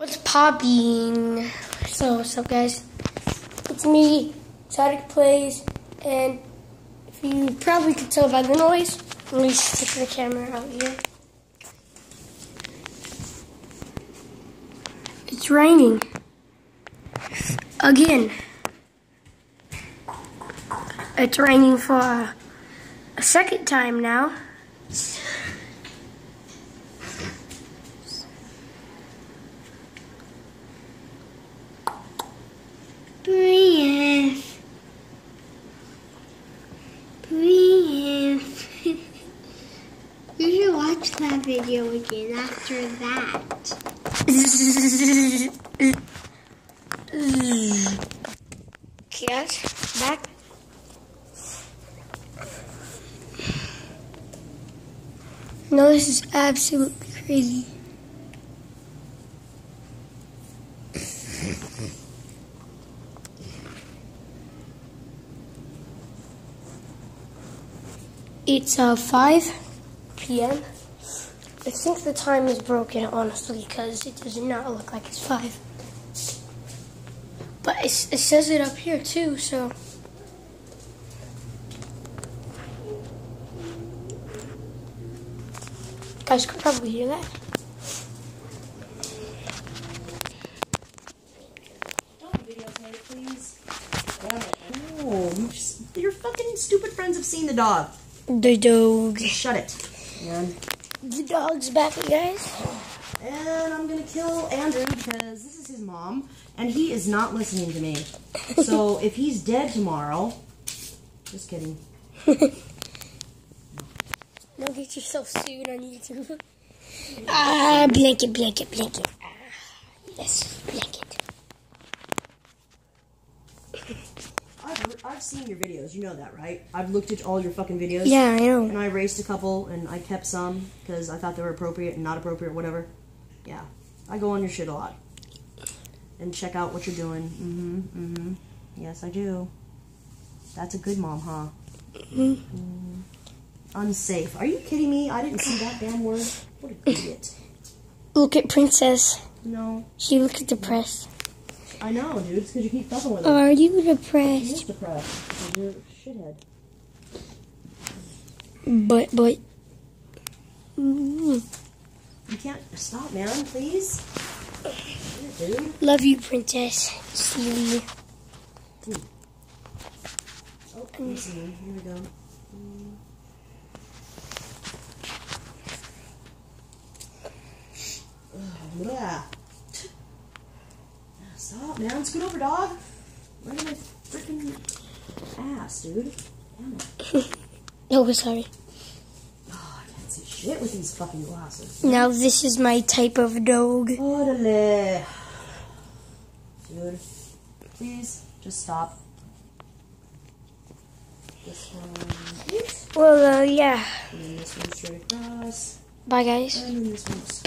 What's popping? So, what's up, guys? It's me, Sonic Plays, and if you probably could tell by the noise, let me stick the camera out here. It's raining. Again. It's raining for a second time now. Breathe. Breathe. You should watch that video again after that. Cat, back. No, this is absolutely crazy. It's 5 p.m. I think the time is broken, honestly, because it does not look like it's 5. But it says it up here, too, so... You guys could probably hear that. Don't videotape, please. Oh, your fucking stupid friends have seen the dog. The dog. Shut it. And The dog's back, guys. I'm gonna kill Andrew because this is his mom, and he is not listening to me. So if he's dead tomorrow, just kidding. Don't get yourself sued on YouTube. Ah, blanket. Ah, yes, blanket. I've seen your videos, you know that, right? I've looked at all your fucking videos. Yeah, I know. And I erased a couple, and I kept some because I thought they were appropriate and not appropriate, whatever. Yeah, I go on your shit a lot and check out what you're doing. Yes, I do. That's a good mom, huh? Unsafe. Are you kidding me? I didn't see that damn word. What an idiot. Look at Princess. No. She looks depressed. I know, dude. It's because you keep fucking with her. Are you She is depressed? depressed. Because you're a shithead. But. You can't stop, man. Please. Yeah, dude. Love you, Princess. See you. Oh, let me see. Here we go. Yeah. Stop, man. Scoot over, dog. Right in my freaking ass, dude. Damn it. Oh, sorry. Oh, I can't see shit with these fucking glasses. Now this is my type of dog. Orale. Dude, please, just stop. This one. Oops. Well, yeah. And then this one straight across. Bye, guys. And then this one's